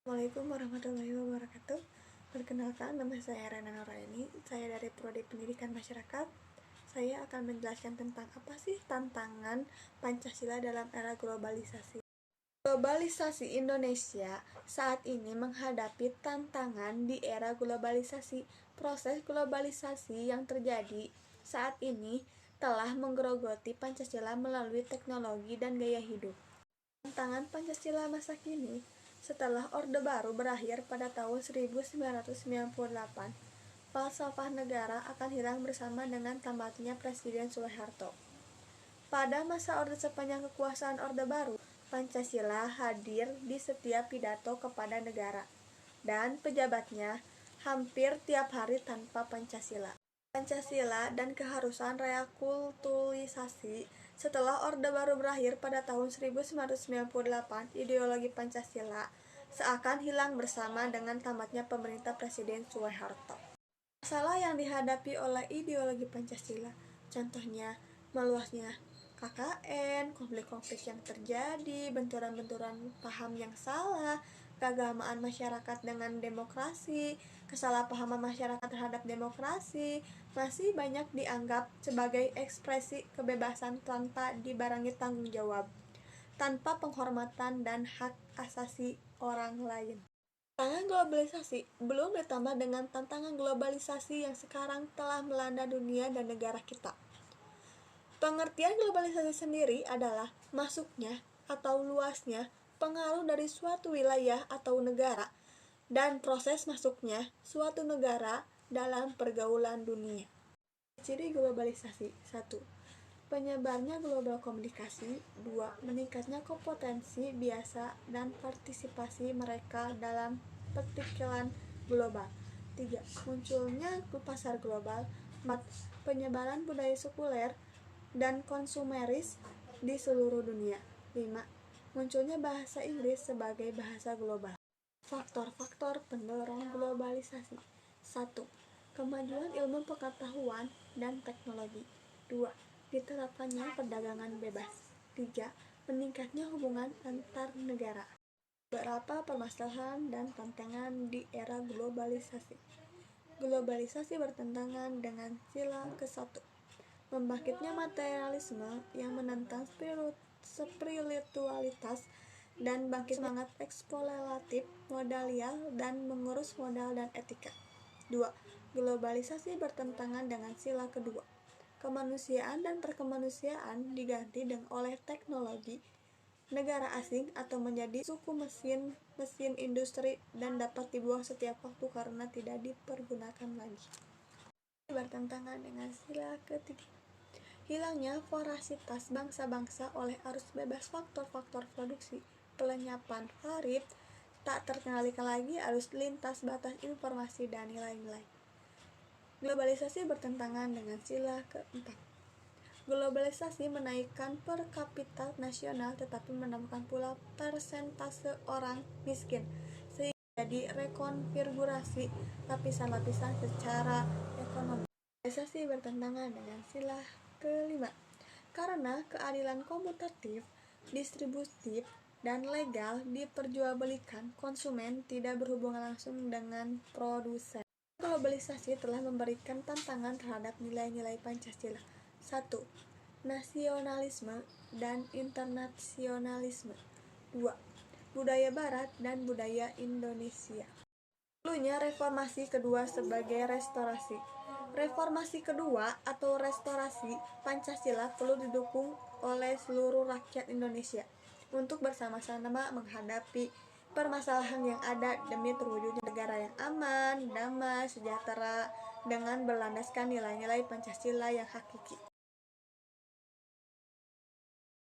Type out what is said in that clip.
Assalamualaikum warahmatullahi wabarakatuh. Perkenalkan, nama saya Rena Nuraini. Saya dari Prodi Pendidikan Masyarakat. Saya akan menjelaskan tentang apa sih tantangan Pancasila dalam era globalisasi. Globalisasi Indonesia saat ini menghadapi tantangan di era globalisasi. Proses globalisasi yang terjadi saat ini telah menggerogoti Pancasila melalui teknologi dan gaya hidup. Tantangan Pancasila masa kini setelah Orde Baru berakhir pada tahun 1998, falsafah negara akan hilang bersama dengan tamatnya Presiden Soeharto. Pada masa Orde sepanjang kekuasaan Orde Baru, Pancasila hadir di setiap pidato kepada negara, dan pejabatnya hampir tiap hari tanpa Pancasila. Pancasila dan keharusan rekulturisasi. Setelah Orde Baru berakhir pada tahun 1998, ideologi Pancasila seakan hilang bersama dengan tamatnya pemerintah Presiden Soeharto. Masalah yang dihadapi oleh ideologi Pancasila, contohnya meluasnya KKN, konflik-konflik yang terjadi, benturan-benturan paham yang salah, keagamaan masyarakat dengan demokrasi, kesalahpahaman masyarakat terhadap demokrasi, masih banyak dianggap sebagai ekspresi kebebasan tanpa dibarengi tanggung jawab, tanpa penghormatan dan hak asasi orang lain. Tantangan globalisasi belum ditambah dengan tantangan globalisasi yang sekarang telah melanda dunia dan negara kita. Pengertian globalisasi sendiri adalah masuknya atau luasnya pengaruh dari suatu wilayah atau negara dan proses masuknya suatu negara dalam pergaulan dunia. Ciri globalisasi: 1. Penyebarnya global komunikasi. 2. Meningkatnya kompetensi biasa dan partisipasi mereka dalam pertikaian global. 3. Munculnya pasar global. 4. Penyebaran budaya sekuler dan konsumeris di seluruh dunia. 5. Munculnya bahasa Inggris sebagai bahasa global. Faktor-faktor pendorong globalisasi. 1. Kemajuan ilmu pengetahuan dan teknologi. 2. Diterapkannya perdagangan bebas. 3. Meningkatnya hubungan antar negara. Beberapa permasalahan dan tantangan di era globalisasi. Globalisasi bertentangan dengan sila ke-1. Membangkitnya materialisme yang menentang spiritualitas dan bangkit semangat eksploitatif modalial dan mengurus modal dan etika. 2. Globalisasi bertentangan dengan sila kedua. Kemanusiaan dan perkemanusiaan diganti oleh teknologi negara asing atau menjadi suku mesin industri dan dapat dibuang setiap waktu karena tidak dipergunakan lagi. Bertentangan dengan sila ketiga. Hilangnya vorasitas bangsa-bangsa oleh arus bebas faktor-faktor produksi, pelenyapan tarif, tak terkendalikan lagi arus lintas batas informasi dan nilai-nilai. Globalisasi bertentangan dengan sila keempat. Globalisasi menaikkan per kapita nasional tetapi menambahkan pula persentase orang miskin, sehingga jadi rekonfigurasi lapisan-lapisan secara ekonomi. Globalisasi bertentangan dengan sila kelima. Karena keadilan komutatif, distributif, dan legal diperjualbelikan, konsumen tidak berhubungan langsung dengan produsen. Globalisasi telah memberikan tantangan terhadap nilai-nilai Pancasila. 1. Nasionalisme dan internasionalisme. 2. Budaya Barat dan budaya Indonesia. Perlunya reformasi kedua sebagai restorasi. Reformasi kedua atau restorasi Pancasila perlu didukung oleh seluruh rakyat Indonesia untuk bersama-sama menghadapi permasalahan yang ada demi terwujudnya negara yang aman, damai, sejahtera dengan berlandaskan nilai-nilai Pancasila yang hakiki.